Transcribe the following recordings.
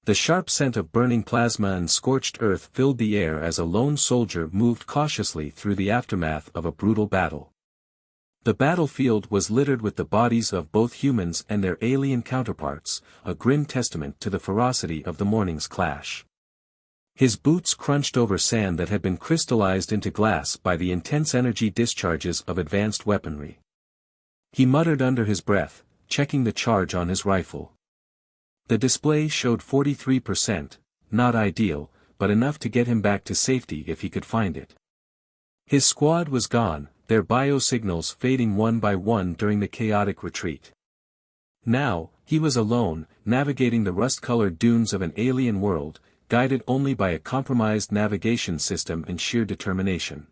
The sharp scent of burning plasma and scorched earth filled the air as a lone soldier moved cautiously through the aftermath of a brutal battle. The battlefield was littered with the bodies of both humans and their alien counterparts, a grim testament to the ferocity of the morning's clash. His boots crunched over sand that had been crystallized into glass by the intense energy discharges of advanced weaponry. He muttered under his breath, checking the charge on his rifle. The display showed 43%, not ideal, but enough to get him back to safety if he could find it. His squad was gone, their biosignals fading one by one during the chaotic retreat. Now, he was alone, navigating the rust-colored dunes of an alien world, guided only by a compromised navigation system and sheer determination.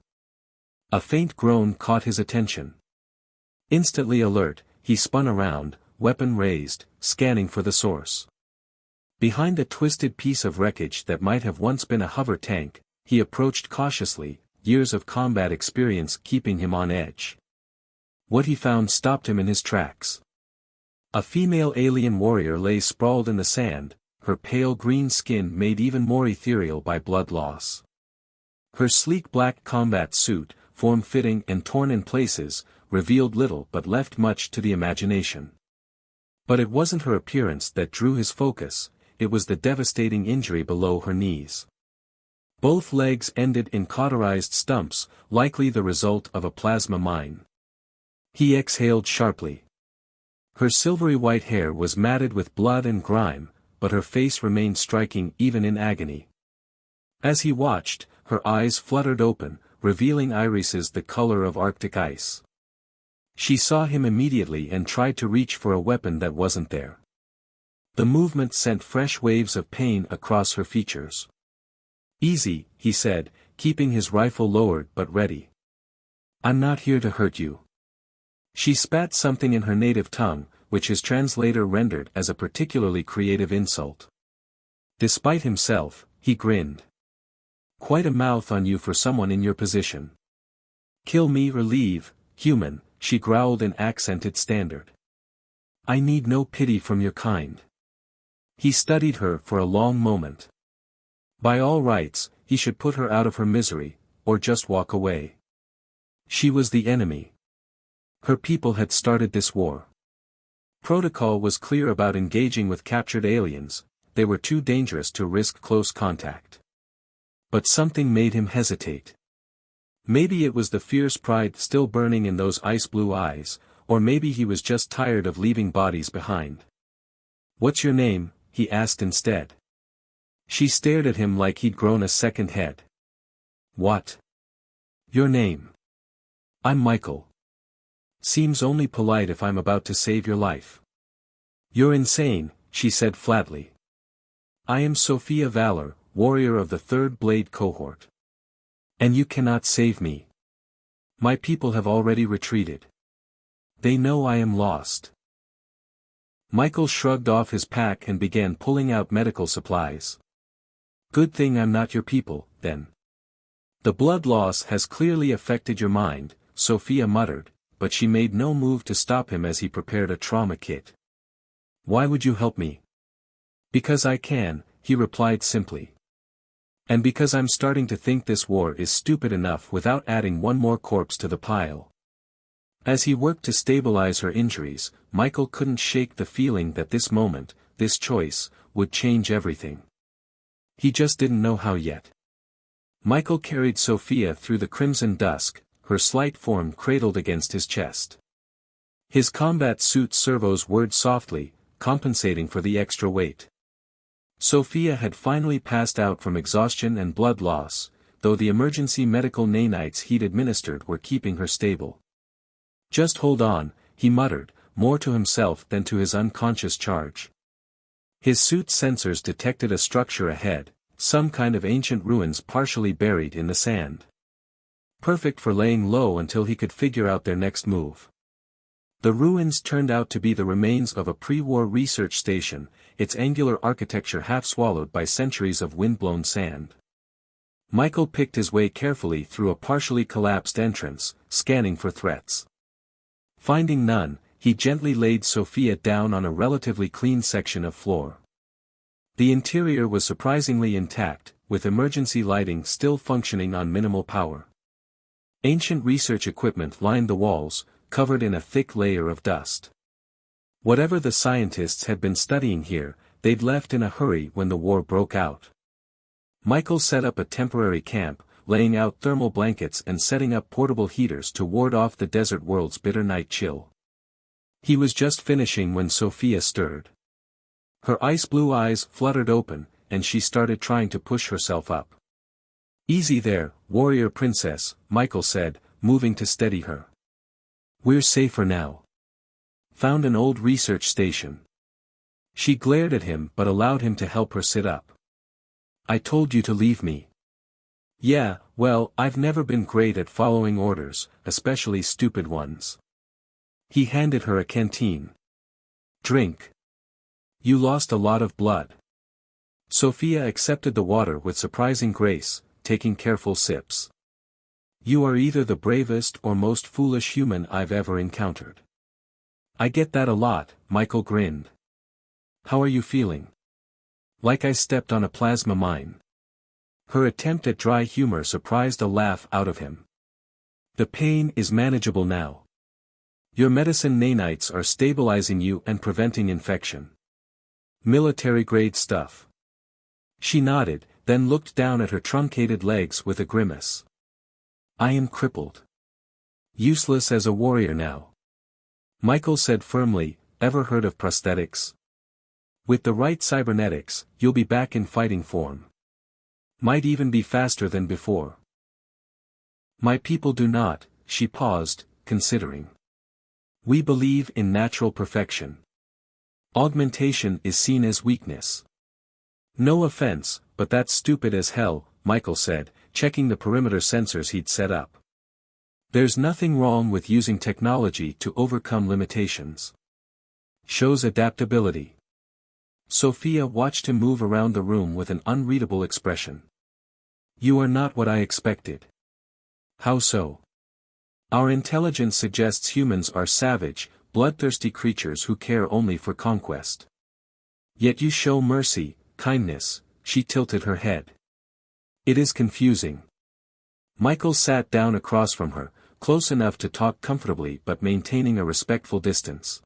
A faint groan caught his attention. Instantly alert, he spun around, weapon raised, scanning for the source. Behind a twisted piece of wreckage that might have once been a hover tank, he approached cautiously, years of combat experience keeping him on edge. What he found stopped him in his tracks. A female alien warrior lay sprawled in the sand, her pale green skin made even more ethereal by blood loss. Her sleek black combat suit, form-fitting and torn in places, revealed little but left much to the imagination. But it wasn't her appearance that drew his focus, it was the devastating injury below her knees. Both legs ended in cauterized stumps, likely the result of a plasma mine. He exhaled sharply. Her silvery white hair was matted with blood and grime, but her face remained striking even in agony. As he watched, her eyes fluttered open, revealing irises the color of Arctic ice. She saw him immediately and tried to reach for a weapon that wasn't there. The movement sent fresh waves of pain across her features. "Easy," he said, keeping his rifle lowered but ready. "I'm not here to hurt you." She spat something in her native tongue, which his translator rendered as a particularly creative insult. Despite himself, he grinned. "Quite a mouth on you for someone in your position. Kill me or leave, human," she growled in accented standard. "I need no pity from your kind." He studied her for a long moment. By all rights, he should put her out of her misery, or just walk away. She was the enemy. Her people had started this war. Protocol was clear about engaging with captured aliens, they were too dangerous to risk close contact. But something made him hesitate. Maybe it was the fierce pride still burning in those ice-blue eyes, or maybe he was just tired of leaving bodies behind. "What's your name?" he asked instead. She stared at him like he'd grown a second head. "What? Your name?" "I'm Michael." "Seems only polite if I'm about to save your life." "You're insane," she said flatly. "I am Sophia Valor, warrior of the 3rd Blade Cohort. And you cannot save me. My people have already retreated. They know I am lost." Michael shrugged off his pack and began pulling out medical supplies. "Good thing I'm not your people, then. The blood loss has clearly affected your mind," Sophia muttered, but she made no move to stop him as he prepared a trauma kit. "Why would you help me?" "Because I can," he replied simply. "And because I'm starting to think this war is stupid enough without adding one more corpse to the pile." As he worked to stabilize her injuries, Michael couldn't shake the feeling that this moment, this choice, would change everything. He just didn't know how yet. Michael carried Sophia through the crimson dusk, her slight form cradled against his chest. His combat suit servos whirred softly, compensating for the extra weight. Sophia had finally passed out from exhaustion and blood loss, though the emergency medical nanites he'd administered were keeping her stable. "Just hold on," he muttered, more to himself than to his unconscious charge. His suit's sensors detected a structure ahead, some kind of ancient ruins partially buried in the sand. Perfect for laying low until he could figure out their next move. The ruins turned out to be the remains of a pre-war research station, its angular architecture half swallowed by centuries of wind-blown sand. Michael picked his way carefully through a partially collapsed entrance, scanning for threats. Finding none, he gently laid Sophia down on a relatively clean section of floor. The interior was surprisingly intact, with emergency lighting still functioning on minimal power. Ancient research equipment lined the walls, covered in a thick layer of dust. Whatever the scientists had been studying here, they'd left in a hurry when the war broke out. Michael set up a temporary camp, laying out thermal blankets and setting up portable heaters to ward off the desert world's bitter night chill. He was just finishing when Sophia stirred. Her ice-blue eyes fluttered open, and she started trying to push herself up. "Easy there, warrior princess," Michael said, moving to steady her. "We're safer now. Found an old research station." She glared at him but allowed him to help her sit up. "I told you to leave me." "Yeah, well, I've never been great at following orders, especially stupid ones." He handed her a canteen. "Drink. You lost a lot of blood." Sophia accepted the water with surprising grace, taking careful sips. "You are either the bravest or most foolish human I've ever encountered." "I get that a lot," Michael grinned. "How are you feeling?" "Like I stepped on a plasma mine." Her attempt at dry humor surprised a laugh out of him. "The pain is manageable now. Your medicine nanites are stabilizing you and preventing infection. Military-grade stuff." She nodded, then looked down at her truncated legs with a grimace. "I am crippled. Useless as a warrior now." Michael said firmly, "Ever heard of prosthetics? With the right cybernetics, you'll be back in fighting form. Might even be faster than before." "My people do not," she paused, considering. "We believe in natural perfection. Augmentation is seen as weakness." "No offense, but that's stupid as hell," Michael said, checking the perimeter sensors he'd set up. "There's nothing wrong with using technology to overcome limitations. Shows adaptability." Sophia watched him move around the room with an unreadable expression. "You are not what I expected." "How so?" "Our intelligence suggests humans are savage, bloodthirsty creatures who care only for conquest. Yet you show mercy, kindness." She tilted her head. "It is confusing." Michael sat down across from her, close enough to talk comfortably but maintaining a respectful distance.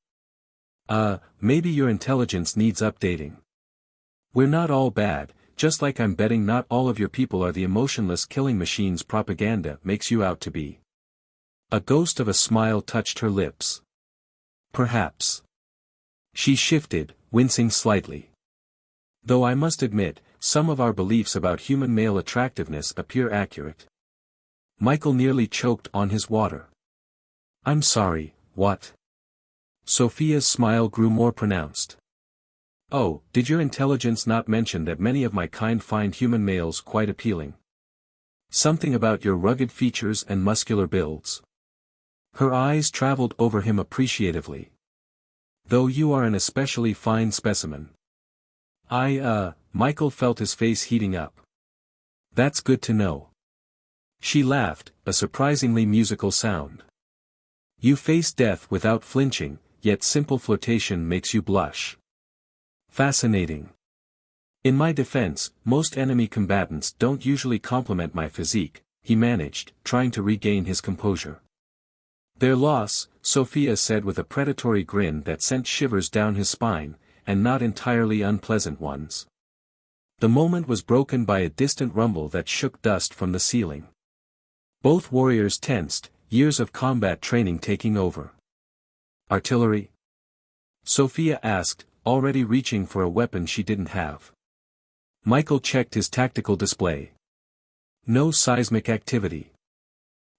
Maybe your intelligence needs updating. We're not all bad, just like I'm betting not all of your people are the emotionless killing machines propaganda makes you out to be." A ghost of a smile touched her lips. "Perhaps." She shifted, wincing slightly. "Though I must admit, some of our beliefs about human male attractiveness appear accurate." Michael nearly choked on his water. "I'm sorry, what?" Sophia's smile grew more pronounced. "Oh, did your intelligence not mention that many of my kind find human males quite appealing? Something about your rugged features and muscular builds." Her eyes traveled over him appreciatively. "Though you are an especially fine specimen." Michael felt his face heating up. "That's good to know." She laughed, a surprisingly musical sound. "You face death without flinching, yet simple flirtation makes you blush. Fascinating. In my defense, most enemy combatants don't usually compliment my physique," he managed, trying to regain his composure. "Their loss," Sophia said with a predatory grin that sent shivers down his spine, and not entirely unpleasant ones. The moment was broken by a distant rumble that shook dust from the ceiling. Both warriors tensed, years of combat training taking over. "Artillery?" Sophia asked, already reaching for a weapon she didn't have. Michael checked his tactical display. "No seismic activity.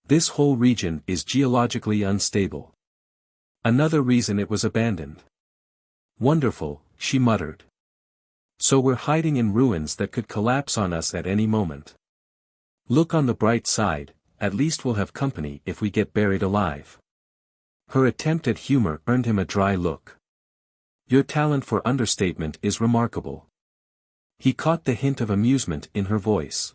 This whole region is geologically unstable. Another reason it was abandoned." "Wonderful," she muttered. "So we're hiding in ruins that could collapse on us at any moment. Look on the bright side, at least we'll have company if we get buried alive." Her attempt at humor earned him a dry look. "Your talent for understatement is remarkable." He caught the hint of amusement in her voice.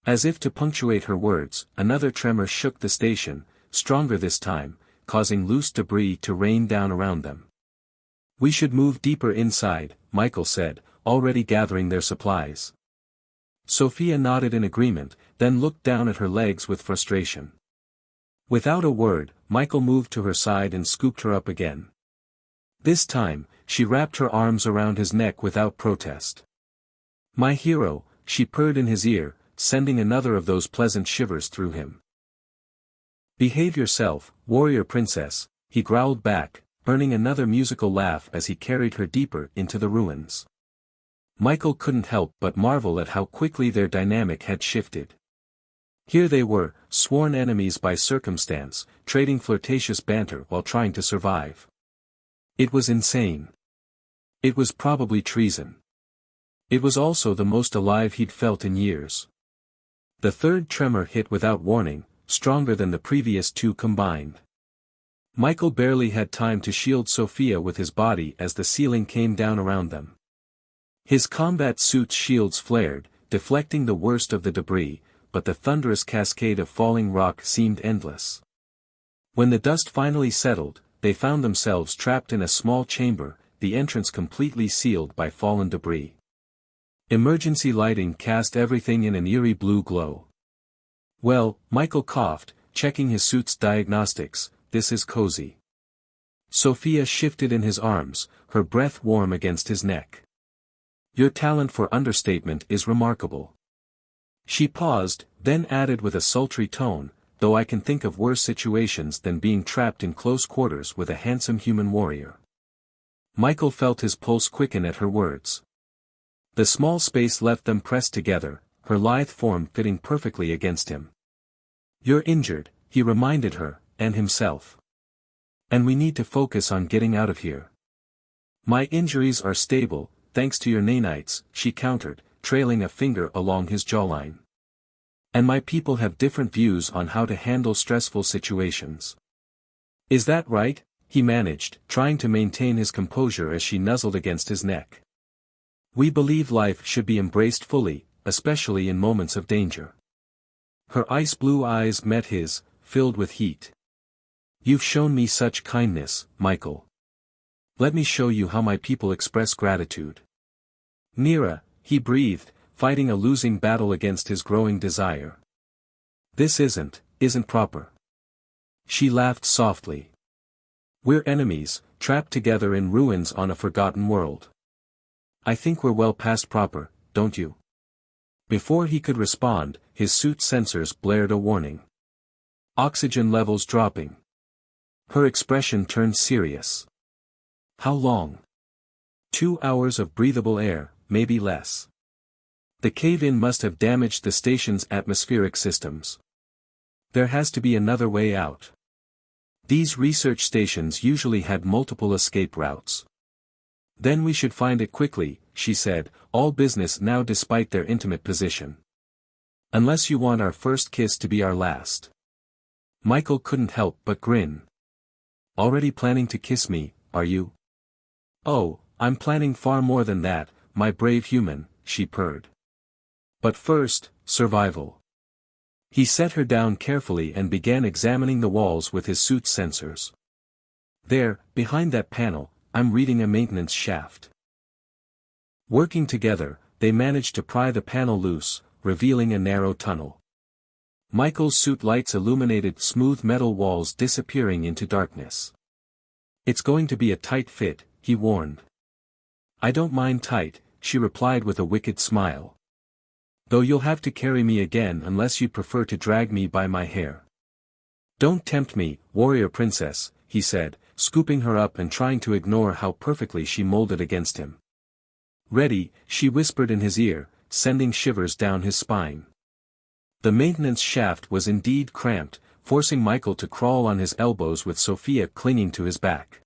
As if to punctuate her words, another tremor shook the station, stronger this time, causing loose debris to rain down around them. "We should move deeper inside," Michael said, already gathering their supplies. Sophia nodded in agreement, then looked down at her legs with frustration. Without a word, Michael moved to her side and scooped her up again. This time, she wrapped her arms around his neck without protest. "My hero," she purred in his ear, sending another of those pleasant shivers through him. "Behave yourself, warrior princess," he growled back, earning another musical laugh as he carried her deeper into the ruins. Michael couldn't help but marvel at how quickly their dynamic had shifted. Here they were, sworn enemies by circumstance, trading flirtatious banter while trying to survive. It was insane. It was probably treason. It was also the most alive he'd felt in years. The third tremor hit without warning, stronger than the previous two combined. Michael barely had time to shield Sophia with his body as the ceiling came down around them. His combat suit's shields flared, deflecting the worst of the debris, but the thunderous cascade of falling rock seemed endless. When the dust finally settled, they found themselves trapped in a small chamber, the entrance completely sealed by fallen debris. Emergency lighting cast everything in an eerie blue glow. "Well," Michael coughed, checking his suit's diagnostics, "this is cozy." Sophia shifted in his arms, her breath warm against his neck. "Your talent for understatement is remarkable." She paused, then added with a sultry tone, "though I can think of worse situations than being trapped in close quarters with a handsome human warrior." Michael felt his pulse quicken at her words. The small space left them pressed together, her lithe form fitting perfectly against him. "You're injured," he reminded her, and himself. "And we need to focus on getting out of here." "My injuries are stable, thanks to your nanites," she countered, trailing a finger along his jawline. "And my people have different views on how to handle stressful situations." "Is that right?" he managed, trying to maintain his composure as she nuzzled against his neck. "We believe life should be embraced fully, especially in moments of danger." Her ice-blue eyes met his, filled with heat. "You've shown me such kindness, Michael. Let me show you how my people express gratitude." "Nira," he breathed, fighting a losing battle against his growing desire. "This isn't proper." She laughed softly. "We're enemies, trapped together in ruins on a forgotten world. I think we're well past proper, don't you?" Before he could respond, his suit sensors blared a warning. "Oxygen levels dropping." Her expression turned serious. "How long?" 2 hours of breathable air, maybe less. The cave-in must have damaged the station's atmospheric systems. There has to be another way out. These research stations usually had multiple escape routes. "Then we should find it quickly," she said, all business now despite their intimate position. "Unless you want our first kiss to be our last." Michael couldn't help but grin. "Already planning to kiss me, are you?" "Oh, I'm planning far more than that, my brave human," she purred. "But first, survival." He set her down carefully and began examining the walls with his suit's sensors. "There, behind that panel, I'm reading a maintenance shaft." Working together, they managed to pry the panel loose, revealing a narrow tunnel. Michael's suit lights illuminated smooth metal walls disappearing into darkness. "It's going to be a tight fit," he warned. "I don't mind tight," she replied with a wicked smile. "Though you'll have to carry me again unless you prefer to drag me by my hair." "Don't tempt me, warrior princess," he said, scooping her up and trying to ignore how perfectly she molded against him. "Ready," she whispered in his ear, sending shivers down his spine. The maintenance shaft was indeed cramped, forcing Michael to crawl on his elbows with Sophia clinging to his back.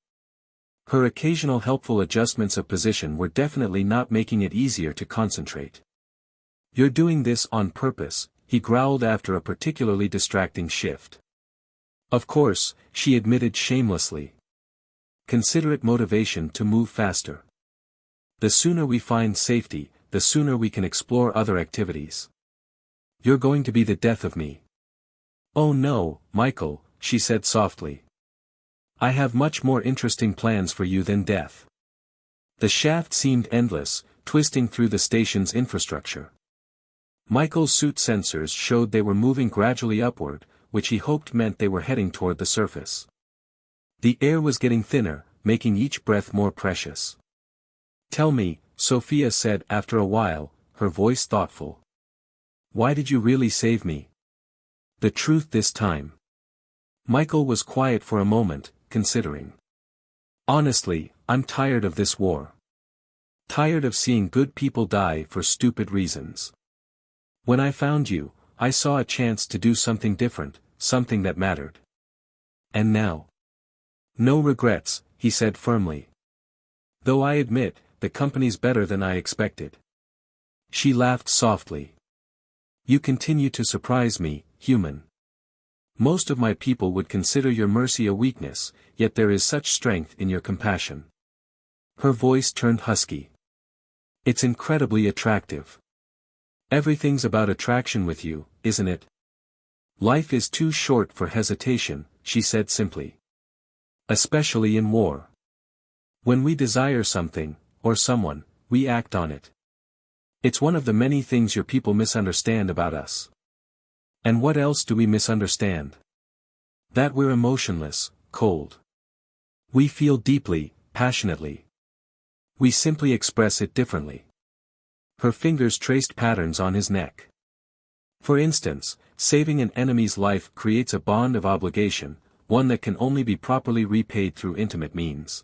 Her occasional helpful adjustments of position were definitely not making it easier to concentrate. "You're doing this on purpose," he growled after a particularly distracting shift. "Of course," she admitted shamelessly. "Consider it motivation to move faster. The sooner we find safety, the sooner we can explore other activities. You're going to be the death of me." "Oh no, Michael," she said softly. "I have much more interesting plans for you than death." The shaft seemed endless, twisting through the station's infrastructure. Michael's suit sensors showed they were moving gradually upward, which he hoped meant they were heading toward the surface. The air was getting thinner, making each breath more precious. "Tell me," Sophia said after a while, her voice thoughtful. "Why did you really save me?" "The truth this time." Michael was quiet for a moment, considering. "Honestly, I'm tired of this war. Tired of seeing good people die for stupid reasons. When I found you, I saw a chance to do something different, something that mattered. And now?" "No regrets," he said firmly. "Though I admit, the company's better than I expected." She laughed softly. "You continue to surprise me, human. Most of my people would consider your mercy a weakness, yet there is such strength in your compassion." Her voice turned husky. "It's incredibly attractive. Everything's about attraction with you, isn't it? Life is too short for hesitation," she said simply. "Especially in war. When we desire something, or someone, we act on it. It's one of the many things your people misunderstand about us." "And what else do we misunderstand?" "That we're emotionless, cold. We feel deeply, passionately. We simply express it differently." Her fingers traced patterns on his neck. "For instance, saving an enemy's life creates a bond of obligation, one that can only be properly repaid through intimate means."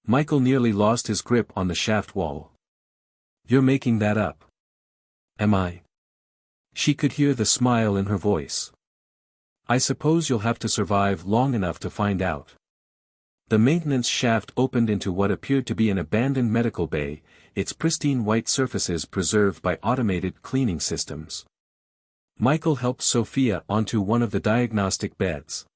Michael nearly lost his grip on the shaft wall. "You're making that up." "Am I?" She could hear the smile in her voice. "I suppose you'll have to survive long enough to find out." The maintenance shaft opened into what appeared to be an abandoned medical bay, its pristine white surfaces preserved by automated cleaning systems. Michael helped Sophia onto one of the diagnostic beds.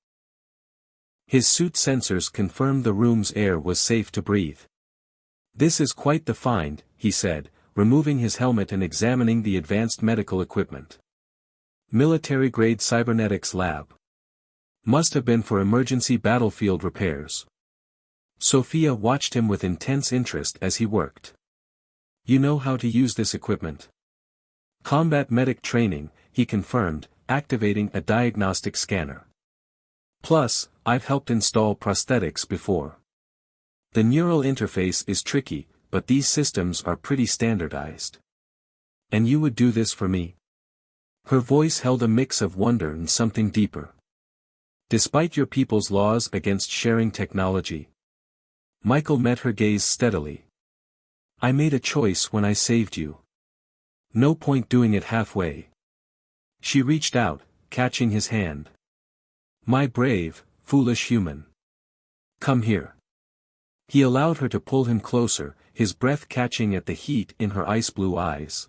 His suit sensors confirmed the room's air was safe to breathe. "This is quite the find," he said, removing his helmet and examining the advanced medical equipment. "Military-grade cybernetics lab. Must have been for emergency battlefield repairs." Sophia watched him with intense interest as he worked. "You know how to use this equipment?" "Combat medic training," he confirmed, activating a diagnostic scanner. "Plus, I've helped install prosthetics before. The neural interface is tricky, but these systems are pretty standardized." "And you would do this for me?" Her voice held a mix of wonder and something deeper. "Despite your people's laws against sharing technology?" Michael met her gaze steadily. "I made a choice when I saved you. No point doing it halfway." She reached out, catching his hand. "My brave, foolish human. Come here." He allowed her to pull him closer, his breath catching at the heat in her ice-blue eyes.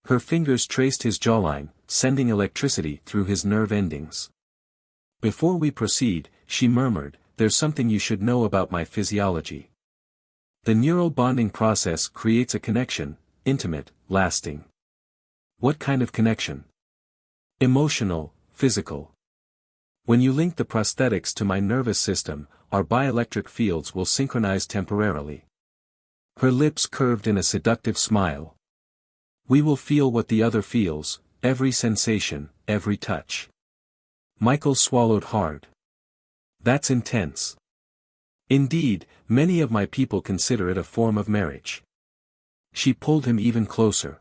Her fingers traced his jawline, sending electricity through his nerve endings. "Before we proceed," she murmured, "there's something you should know about my physiology. The neural bonding process creates a connection, intimate, lasting." "What kind of connection?" "Emotional, physical. When you link the prosthetics to my nervous system, our bioelectric fields will synchronize temporarily." Her lips curved in a seductive smile. "We will feel what the other feels, every sensation, every touch." Michael swallowed hard. "That's intense." "Indeed, many of my people consider it a form of marriage." She pulled him even closer.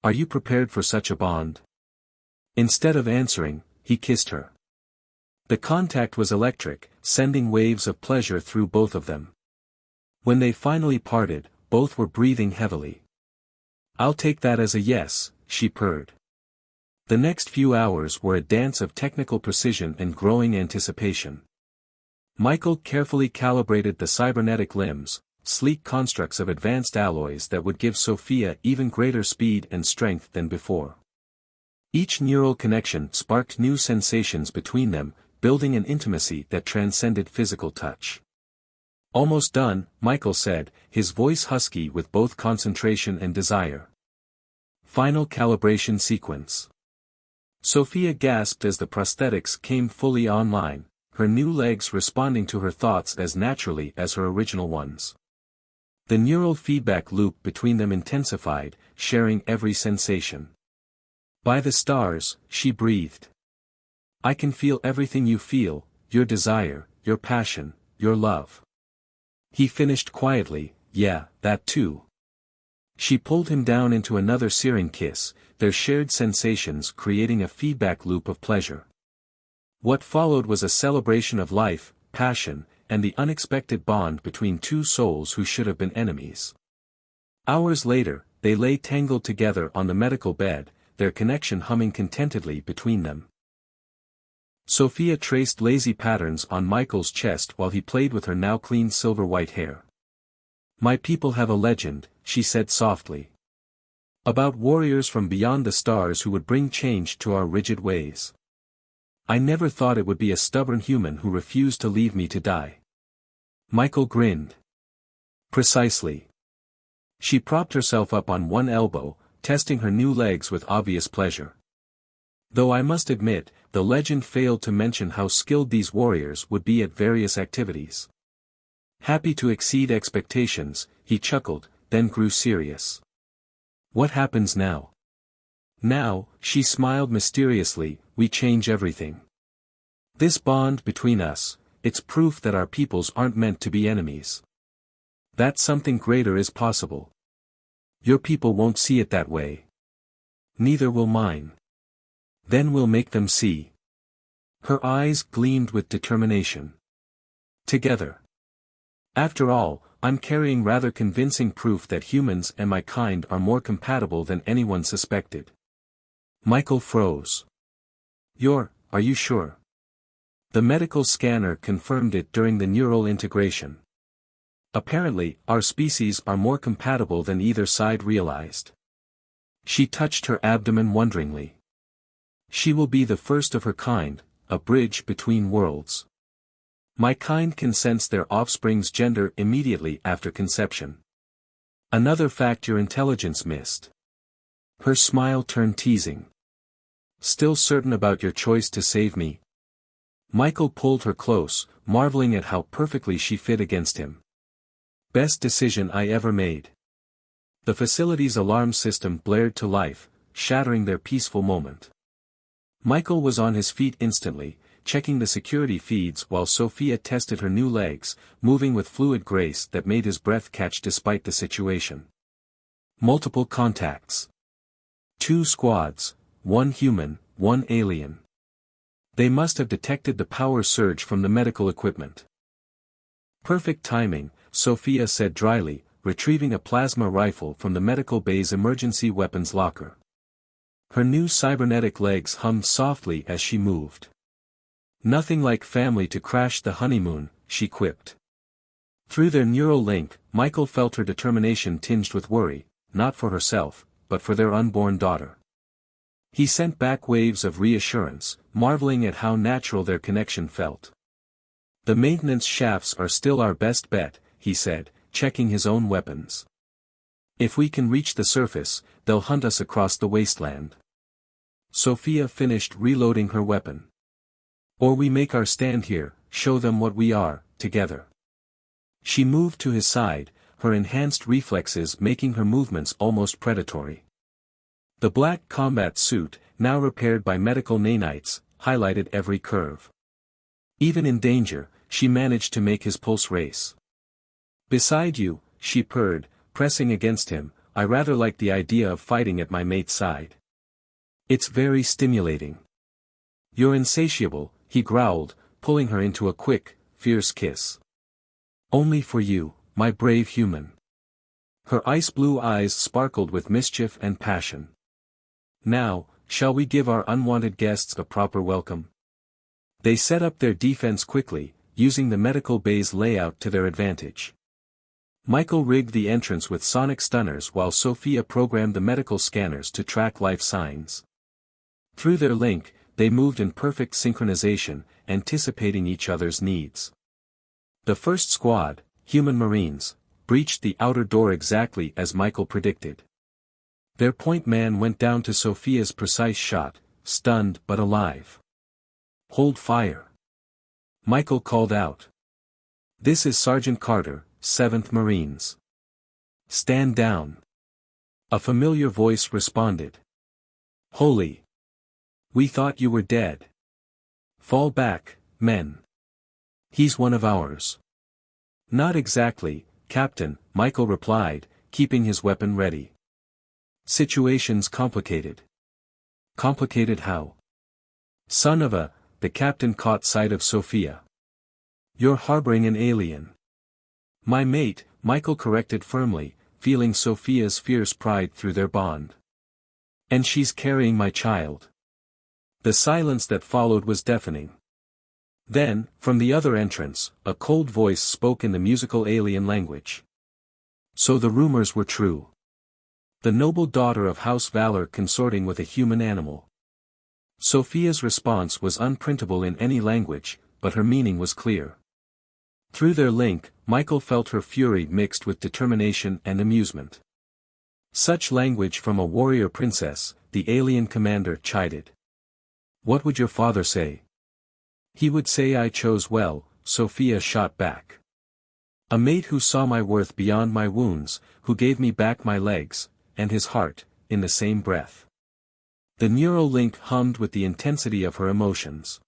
"Are you prepared for such a bond?" Instead of answering, he kissed her. The contact was electric, sending waves of pleasure through both of them. When they finally parted, both were breathing heavily. "I'll take that as a yes," she purred. The next few hours were a dance of technical precision and growing anticipation. Michael carefully calibrated the cybernetic limbs, sleek constructs of advanced alloys that would give Sophia even greater speed and strength than before. Each neural connection sparked new sensations between them, building an intimacy that transcended physical touch. "Almost done," Michael said, his voice husky with both concentration and desire. "Final calibration sequence." Sophia gasped as the prosthetics came fully online, her new legs responding to her thoughts as naturally as her original ones. The neural feedback loop between them intensified, sharing every sensation. By the stars, she breathed. I can feel everything you feel, your desire, your passion, your love. He finished quietly, yeah, that too. She pulled him down into another searing kiss, their shared sensations creating a feedback loop of pleasure. What followed was a celebration of life, passion, and the unexpected bond between two souls who should have been enemies. Hours later, they lay tangled together on the medical bed, their connection humming contentedly between them. Sophia traced lazy patterns on Michael's chest while he played with her now clean silver-white hair. My people have a legend, she said softly. About warriors from beyond the stars who would bring change to our rigid ways. I never thought it would be a stubborn human who refused to leave me to die. Michael grinned. Precisely. She propped herself up on one elbow, testing her new legs with obvious pleasure. Though I must admit, the legend failed to mention how skilled these warriors would be at various activities. Happy to exceed expectations, he chuckled, then grew serious. What happens now? Now, she smiled mysteriously, we change everything. This bond between us, it's proof that our peoples aren't meant to be enemies. That something greater is possible. Your people won't see it that way. Neither will mine. Then we'll make them see. Her eyes gleamed with determination. Together. After all, I'm carrying rather convincing proof that humans and my kind are more compatible than anyone suspected. Michael froze. Are you sure? The medical scanner confirmed it during the neural integration. Apparently, our species are more compatible than either side realized. She touched her abdomen wonderingly. She will be the first of her kind, a bridge between worlds. My kind can sense their offspring's gender immediately after conception. Another fact your intelligence missed. Her smile turned teasing. Still certain about your choice to save me? Michael pulled her close, marveling at how perfectly she fit against him. Best decision I ever made. The facility's alarm system blared to life, shattering their peaceful moment. Michael was on his feet instantly, checking the security feeds while Sophia tested her new legs, moving with fluid grace that made his breath catch despite the situation. Multiple contacts. 2 squads, 1 human, 1 alien. They must have detected the power surge from the medical equipment. Perfect timing, Sophia said dryly, retrieving a plasma rifle from the medical bay's emergency weapons locker. Her new cybernetic legs hummed softly as she moved. Nothing like family to crash the honeymoon, she quipped. Through their neural link, Michael felt her determination tinged with worry, not for herself, but for their unborn daughter. He sent back waves of reassurance, marveling at how natural their connection felt. The maintenance shafts are still our best bet, he said, checking his own weapons. If we can reach the surface, they'll hunt us across the wasteland. Sophia finished reloading her weapon. Or we make our stand here, show them what we are, together. She moved to his side, her enhanced reflexes making her movements almost predatory. The black combat suit, now repaired by medical nanites, highlighted every curve. Even in danger, she managed to make his pulse race. Beside you, she purred, pressing against him, I rather like the idea of fighting at my mate's side. It's very stimulating. You're insatiable, he growled, pulling her into a quick, fierce kiss. Only for you, my brave human. Her ice-blue eyes sparkled with mischief and passion. Now, shall we give our unwanted guests a proper welcome? They set up their defense quickly, using the medical bay's layout to their advantage. Michael rigged the entrance with sonic stunners while Sophia programmed the medical scanners to track life signs. Through their link, they moved in perfect synchronization, anticipating each other's needs. The first squad, human marines, breached the outer door exactly as Michael predicted. Their point man went down to Sophia's precise shot, stunned but alive. Hold fire. Michael called out. This is Sergeant Carter, 7th Marines. Stand down. A familiar voice responded. Holy. We thought you were dead. Fall back, men. He's one of ours. Not exactly, Captain, Michael replied, keeping his weapon ready. Situation's complicated. Complicated how? Son of a, the captain caught sight of Sophia. You're harboring an alien. My mate, Michael corrected firmly, feeling Sophia's fierce pride through their bond. And she's carrying my child. The silence that followed was deafening. Then, from the other entrance, a cold voice spoke in the musical alien language. So the rumors were true. The noble daughter of House Valor consorting with a human animal. Sophia's response was unprintable in any language, but her meaning was clear. Through their link, Michael felt her fury mixed with determination and amusement. Such language from a warrior princess, the alien commander chided. What would your father say? He would say I chose well, Sophia shot back. A mate who saw my worth beyond my wounds, who gave me back my legs, and his heart, in the same breath. The neural link hummed with the intensity of her emotions.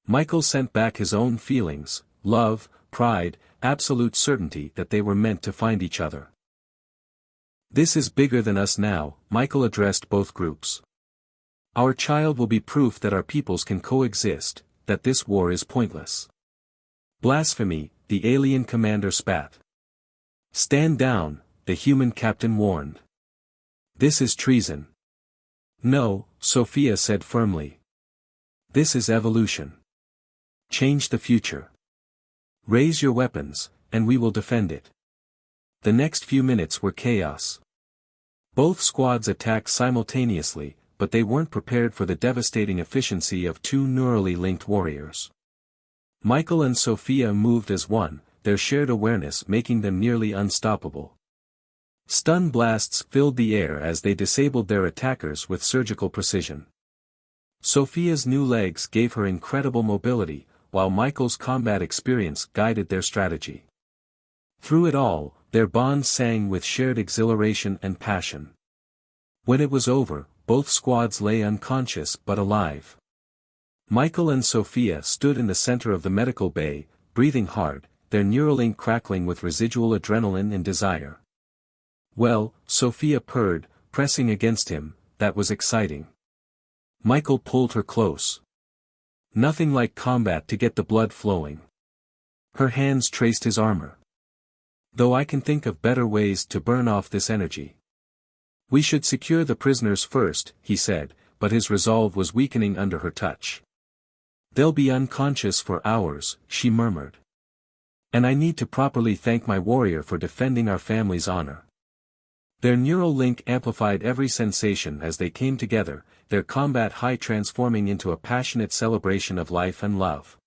Michael sent back his own feelings, love, pride, absolute certainty that they were meant to find each other. This is bigger than us now, Michael addressed both groups. Our child will be proof that our peoples can coexist, that this war is pointless. Blasphemy, the alien commander spat. Stand down, the human captain warned. This is treason. No, Sophia said firmly. This is evolution. Change the future. Raise your weapons, and we will defend it. The next few minutes were chaos. Both squads attacked simultaneously, but they weren't prepared for the devastating efficiency of two neurally linked warriors. Michael and Sophia moved as one, their shared awareness making them nearly unstoppable. Stun blasts filled the air as they disabled their attackers with surgical precision. Sophia's new legs gave her incredible mobility, while Michael's combat experience guided their strategy. Through it all, their bond sang with shared exhilaration and passion. When it was over, both squads lay unconscious but alive. Michael and Sophia stood in the center of the medical bay, breathing hard, their neuralink crackling with residual adrenaline and desire. Well, Sophia purred, pressing against him, that was exciting. Michael pulled her close. Nothing like combat to get the blood flowing. Her hands traced his armor. Though I can think of better ways to burn off this energy. We should secure the prisoners first, he said, but his resolve was weakening under her touch. They'll be unconscious for hours, she murmured. And I need to properly thank my warrior for defending our family's honor. Their neural link amplified every sensation as they came together, their combat high transforming into a passionate celebration of life and love.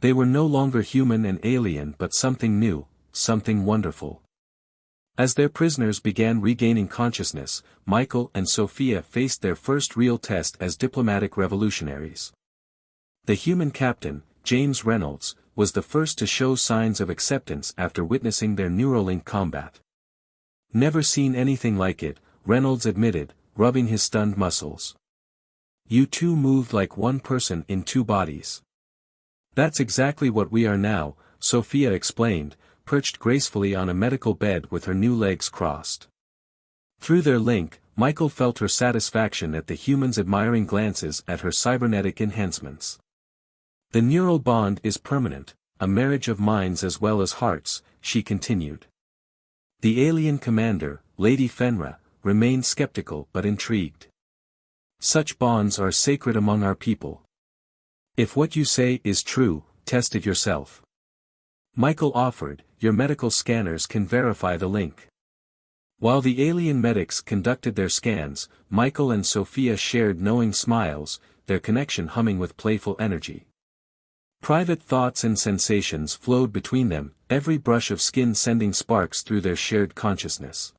They were no longer human and alien but something new, something wonderful. As their prisoners began regaining consciousness, Michael and Sophia faced their first real test as diplomatic revolutionaries. The human captain, James Reynolds, was the first to show signs of acceptance after witnessing their Neuralink combat. Never seen anything like it, Reynolds admitted, rubbing his stunned muscles. You two moved like one person in two bodies. That's exactly what we are now, Sophia explained, perched gracefully on a medical bed with her new legs crossed. Through their link, Michael felt her satisfaction at the human's admiring glances at her cybernetic enhancements. The neural bond is permanent, a marriage of minds as well as hearts, she continued. The alien commander, Lady Fenra, remained skeptical but intrigued. Such bonds are sacred among our people. If what you say is true, test it yourself. Michael offered, your medical scanners can verify the link. While the alien medics conducted their scans, Michael and Sophia shared knowing smiles, their connection humming with playful energy. Private thoughts and sensations flowed between them, every brush of skin sending sparks through their shared consciousness.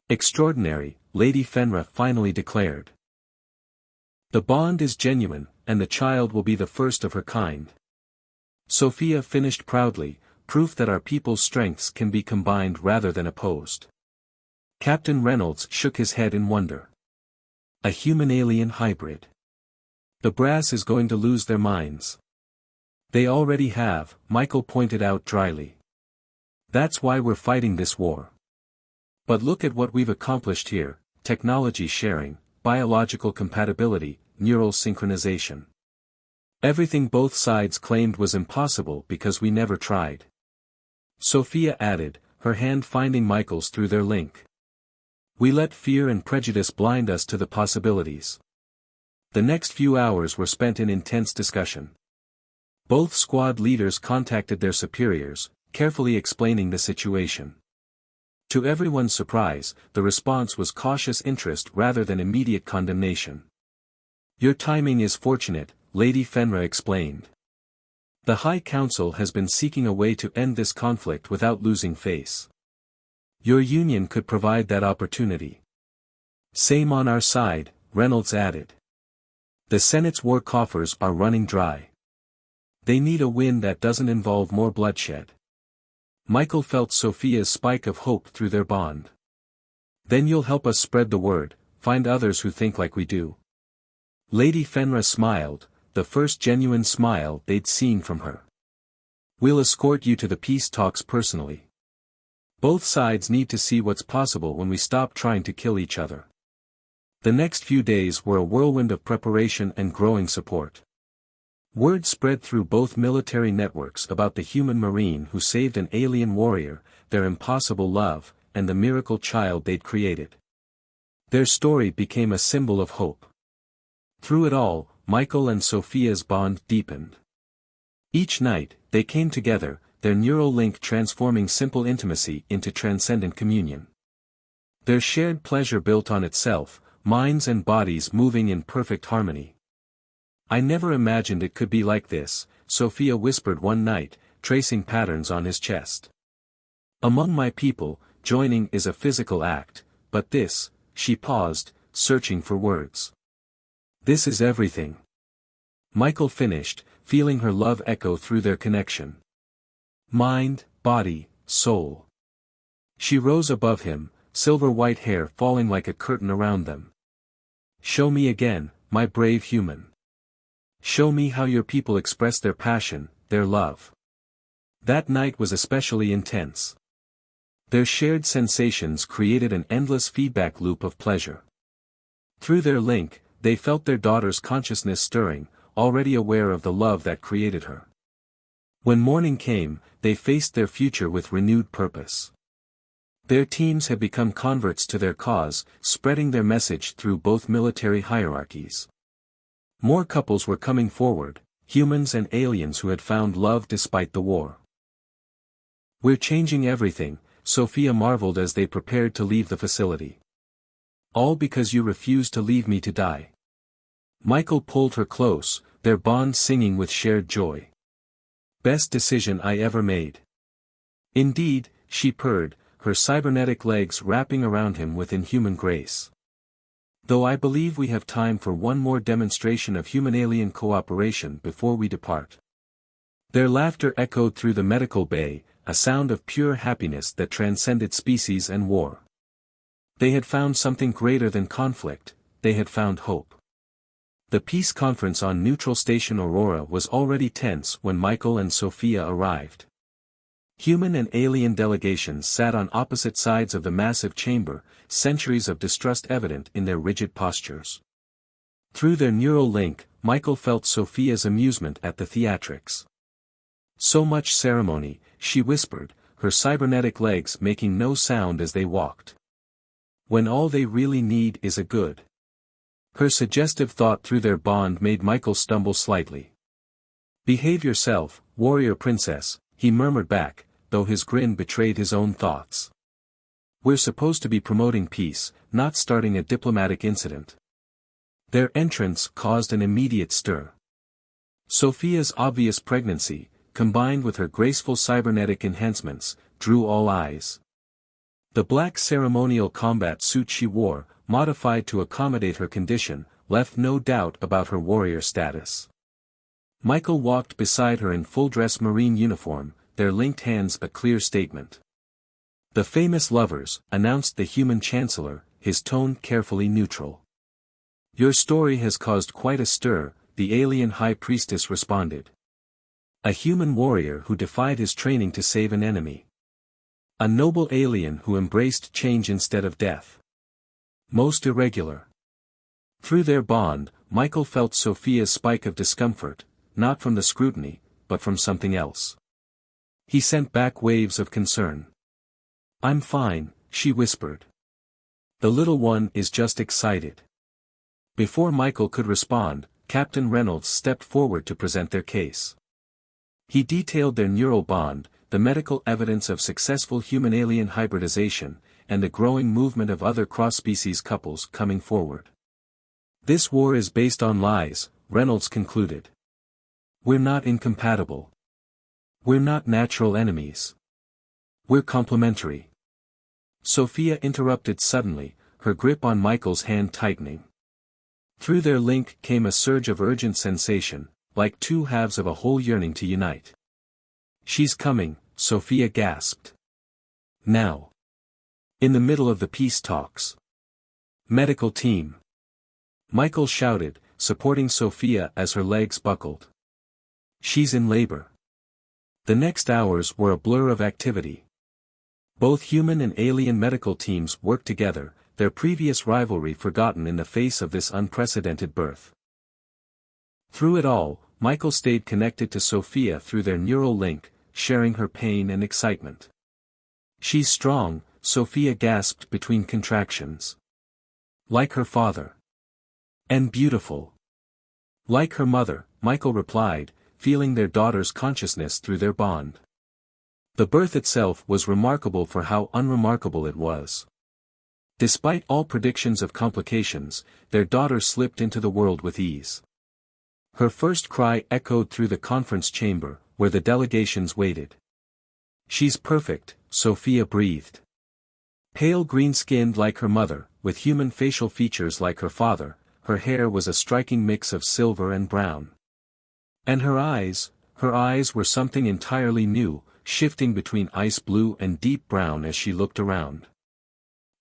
Extraordinary, Lady Fenra finally declared. The bond is genuine, and the child will be the first of her kind. Sophia finished proudly, proof that our people's strengths can be combined rather than opposed. Captain Reynolds shook his head in wonder. A human-alien hybrid. The brass is going to lose their minds. They already have, Michael pointed out dryly. That's why we're fighting this war. But look at what we've accomplished here: technology sharing, biological compatibility, neural synchronization. Everything both sides claimed was impossible because we never tried. Sophia added, her hand finding Michael's through their link. We let fear and prejudice blind us to the possibilities. The next few hours were spent in intense discussion. Both squad leaders contacted their superiors, carefully explaining the situation. To everyone's surprise, the response was cautious interest rather than immediate condemnation. Your timing is fortunate, Lady Fenra explained. The High Council has been seeking a way to end this conflict without losing face. Your union could provide that opportunity. Same on our side, Reynolds added. The Senate's war coffers are running dry. They need a win that doesn't involve more bloodshed. Michael felt Sophia's spike of hope through their bond. Then you'll help us spread the word, find others who think like we do. Lady Fenra smiled, the first genuine smile they'd seen from her. We'll escort you to the peace talks personally. Both sides need to see what's possible when we stop trying to kill each other. The next few days were a whirlwind of preparation and growing support. Word spread through both military networks about the human marine who saved an alien warrior, their impossible love, and the miracle child they'd created. Their story became a symbol of hope. Through it all, Michael and Sophia's bond deepened. Each night, they came together, their neural link transforming simple intimacy into transcendent communion. Their shared pleasure built on itself, minds and bodies moving in perfect harmony. I never imagined it could be like this, Sophia whispered one night, tracing patterns on his chest. Among my people, joining is a physical act, but this, she paused, searching for words. This is everything. Michael finished, feeling her love echo through their connection. Mind, body, soul. She rose above him, silver white hair falling like a curtain around them. Show me again, my brave human. Show me how your people express their passion, their love. That night was especially intense. Their shared sensations created an endless feedback loop of pleasure. Through their link, they felt their daughter's consciousness stirring, already aware of the love that created her. When morning came, they faced their future with renewed purpose. Their teams had become converts to their cause, spreading their message through both military hierarchies. More couples were coming forward, humans and aliens who had found love despite the war. We're changing everything, Sophia marveled as they prepared to leave the facility. All because you refused to leave me to die. Michael pulled her close, their bond singing with shared joy. Best decision I ever made. Indeed, she purred, her cybernetic legs wrapping around him with inhuman grace. Though I believe we have time for one more demonstration of human-alien cooperation before we depart. Their laughter echoed through the medical bay, a sound of pure happiness that transcended species and war. They had found something greater than conflict, they had found hope. The peace conference on Neutral Station Aurora was already tense when Michael and Sophia arrived. Human and alien delegations sat on opposite sides of the massive chamber, centuries of distrust evident in their rigid postures. Through their neural link, Michael felt Sophia's amusement at the theatrics. So much ceremony, she whispered, her cybernetic legs making no sound as they walked. When all they really need is a good. Her suggestive thought through their bond made Michael stumble slightly. Behave yourself, warrior princess, he murmured back, though his grin betrayed his own thoughts. We're supposed to be promoting peace, not starting a diplomatic incident. Their entrance caused an immediate stir. Sophia's obvious pregnancy, combined with her graceful cybernetic enhancements, drew all eyes. The black ceremonial combat suit she wore, modified to accommodate her condition, left no doubt about her warrior status. Michael walked beside her in full-dress marine uniform, their linked hands a clear statement. "The famous lovers," announced the human chancellor, his tone carefully neutral. "Your story has caused quite a stir," the alien high priestess responded. "A human warrior who defied his training to save an enemy. A noble alien who embraced change instead of death. Most irregular." Through their bond, Michael felt Sophia's spike of discomfort, not from the scrutiny, but from something else. He sent back waves of concern. "I'm fine," she whispered. "The little one is just excited." Before Michael could respond, Captain Reynolds stepped forward to present their case. He detailed their neural bond, the medical evidence of successful human-alien hybridization, and the growing movement of other cross-species couples coming forward. "This war is based on lies," Reynolds concluded. "We're not incompatible. We're not natural enemies. We're complementary." Sophia interrupted suddenly, her grip on Michael's hand tightening. Through their link came a surge of urgent sensation, like two halves of a whole yearning to unite. "She's coming," Sophia gasped. "Now. In the middle of the peace talks. Medical team." Michael shouted, supporting Sophia as her legs buckled. "She's in labor." The next hours were a blur of activity. Both human and alien medical teams worked together, their previous rivalry forgotten in the face of this unprecedented birth. Through it all, Michael stayed connected to Sophia through their neural link, sharing her pain and excitement. "She's strong," Sophia gasped between contractions. "Like her father. And beautiful. Like her mother," Michael replied, feeling their daughter's consciousness through their bond. The birth itself was remarkable for how unremarkable it was. Despite all predictions of complications, their daughter slipped into the world with ease. Her first cry echoed through the conference chamber, where the delegations waited. "She's perfect," Sophia breathed. Pale green-skinned like her mother, with human facial features like her father, her hair was a striking mix of silver and brown. And her eyes were something entirely new, shifting between ice blue and deep brown as she looked around.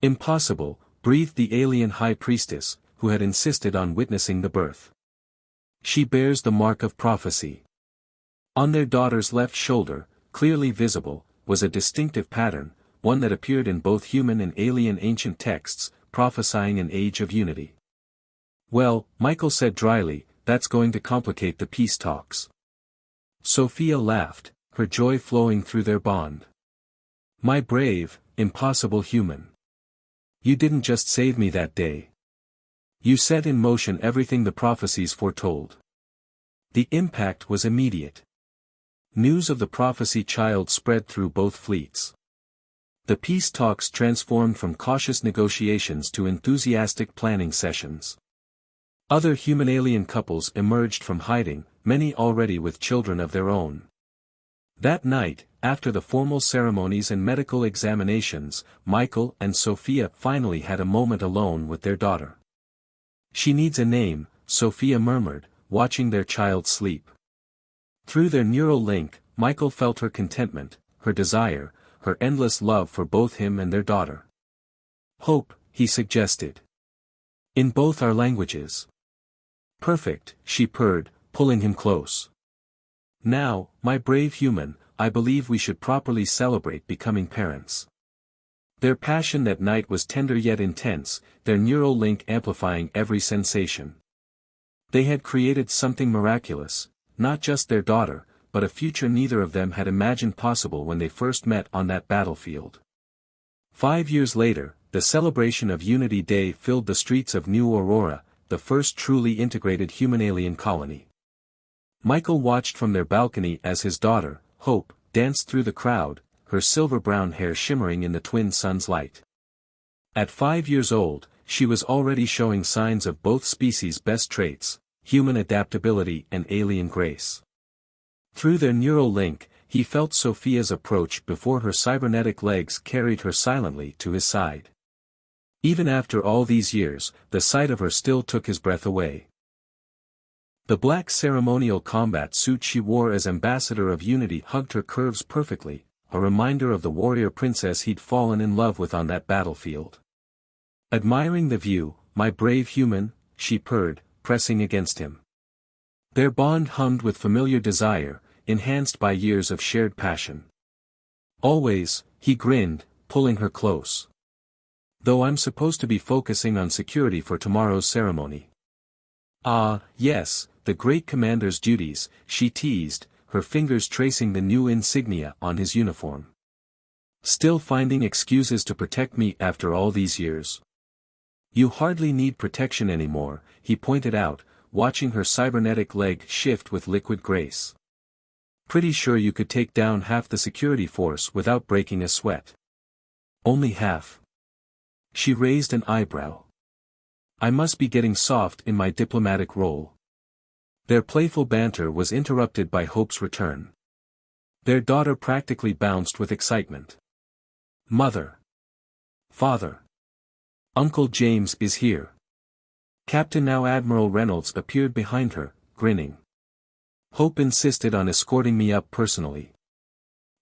"Impossible," breathed the alien high priestess, who had insisted on witnessing the birth. "She bears the mark of prophecy." On their daughter's left shoulder, clearly visible, was a distinctive pattern, one that appeared in both human and alien ancient texts, prophesying an age of unity. "Well," Michael said dryly, "that's going to complicate the peace talks." Sophia laughed, her joy flowing through their bond. "My brave, impossible human. You didn't just save me that day. You set in motion everything the prophecies foretold." The impact was immediate. News of the prophecy child spread through both fleets. The peace talks transformed from cautious negotiations to enthusiastic planning sessions. Other human-alien couples emerged from hiding, many already with children of their own. That night, after the formal ceremonies and medical examinations, Michael and Sophia finally had a moment alone with their daughter. "She needs a name," Sophia murmured, watching their child sleep. Through their neural link, Michael felt her contentment, her desire, her endless love for both him and their daughter. "Hope," he suggested. "In both our languages." "Perfect," she purred, pulling him close. "Now, my brave human, I believe we should properly celebrate becoming parents." Their passion that night was tender yet intense, their neural link amplifying every sensation. They had created something miraculous, not just their daughter, but a future neither of them had imagined possible when they first met on that battlefield. 5 years later, the celebration of Unity Day filled the streets of New Aurora, the first truly integrated human-alien colony. Michael watched from their balcony as his daughter, Hope, danced through the crowd, her silver-brown hair shimmering in the twin sun's light. At 5 years old, she was already showing signs of both species' best traits, human adaptability and alien grace. Through their neural link, he felt Sophia's approach before her cybernetic legs carried her silently to his side. Even after all these years, the sight of her still took his breath away. The black ceremonial combat suit she wore as ambassador of unity hugged her curves perfectly, a reminder of the warrior princess he'd fallen in love with on that battlefield. Admiring the view, my brave human, she purred, pressing against him. Their bond hummed with familiar desire, enhanced by years of shared passion. Always, he grinned, pulling her close. Though I'm supposed to be focusing on security for tomorrow's ceremony. Ah, yes, the great commander's duties, she teased, her fingers tracing the new insignia on his uniform. Still finding excuses to protect me after all these years? You hardly need protection anymore, he pointed out, watching her cybernetic leg shift with liquid grace. Pretty sure you could take down half the security force without breaking a sweat. Only half. She raised an eyebrow. I must be getting soft in my diplomatic role. Their playful banter was interrupted by Hope's return. Their daughter practically bounced with excitement. Mother. Father. Uncle James is here. Captain now Admiral Reynolds appeared behind her, grinning. Hope insisted on escorting me up personally.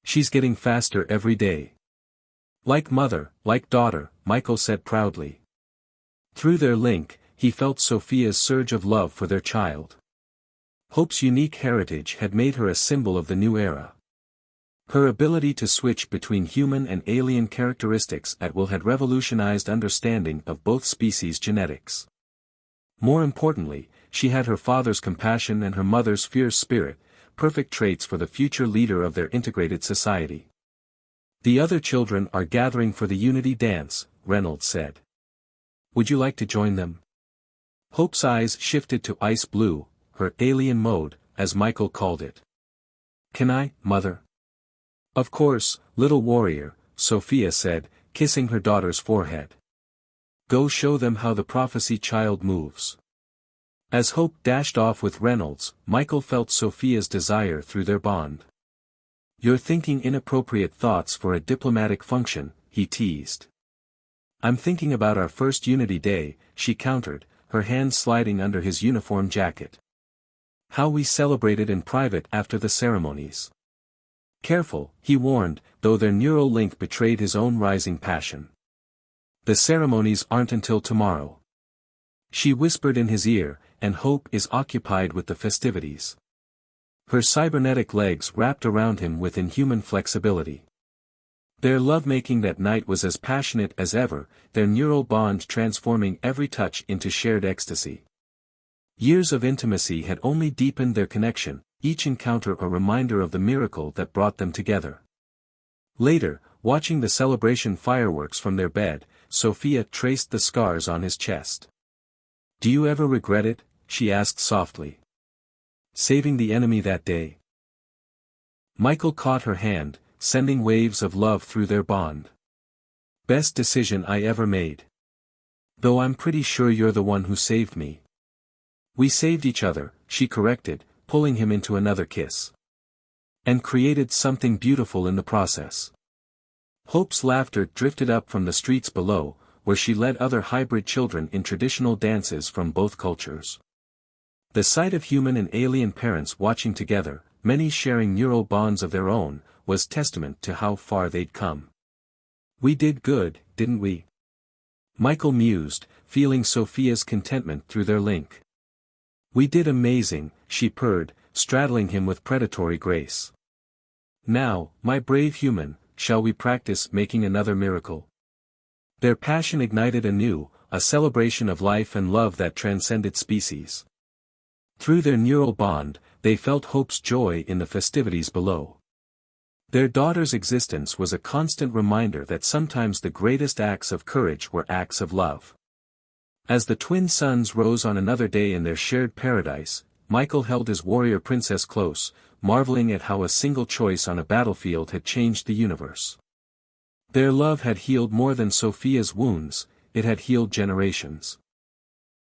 She's getting faster every day. Like mother, like daughter, Michael said proudly. Through their link, he felt Sophia's surge of love for their child. Hope's unique heritage had made her a symbol of the new era. Her ability to switch between human and alien characteristics at will had revolutionized understanding of both species' genetics. More importantly, she had her father's compassion and her mother's fierce spirit, perfect traits for the future leader of their integrated society. The other children are gathering for the Unity Dance, Reynolds said. Would you like to join them? Hope's eyes shifted to ice blue, her alien mode, as Michael called it. Can I, Mother? Of course, little warrior, Sophia said, kissing her daughter's forehead. Go show them how the prophecy child moves. As Hope dashed off with Reynolds, Michael felt Sophia's desire through their bond. You're thinking inappropriate thoughts for a diplomatic function, he teased. I'm thinking about our first Unity Day, she countered, her hand sliding under his uniform jacket. How we celebrated in private after the ceremonies. Careful, he warned, though their neural link betrayed his own rising passion. The ceremonies aren't until tomorrow. She whispered in his ear, and Hope is occupied with the festivities. Her cybernetic legs wrapped around him with inhuman flexibility. Their lovemaking that night was as passionate as ever, their neural bond transforming every touch into shared ecstasy. Years of intimacy had only deepened their connection, each encounter a reminder of the miracle that brought them together. Later, watching the celebration fireworks from their bed, Sophia traced the scars on his chest. Do you ever regret it? She asked softly. Saving the enemy that day. Michael caught her hand, sending waves of love through their bond. Best decision I ever made. Though I'm pretty sure you're the one who saved me. We saved each other, she corrected, pulling him into another kiss. And created something beautiful in the process. Hope's laughter drifted up from the streets below, where she led other hybrid children in traditional dances from both cultures. The sight of human and alien parents watching together, many sharing neural bonds of their own, was testament to how far they'd come. We did good, didn't we? Michael mused, feeling Sophia's contentment through their link. We did amazing, she purred, straddling him with predatory grace. Now, my brave human, shall we practice making another miracle? Their passion ignited anew, a celebration of life and love that transcended species. Through their neural bond, they felt Hope's joy in the festivities below. Their daughter's existence was a constant reminder that sometimes the greatest acts of courage were acts of love. As the twin suns rose on another day in their shared paradise, Michael held his warrior princess close, marveling at how a single choice on a battlefield had changed the universe. Their love had healed more than Sophia's wounds, it had healed generations.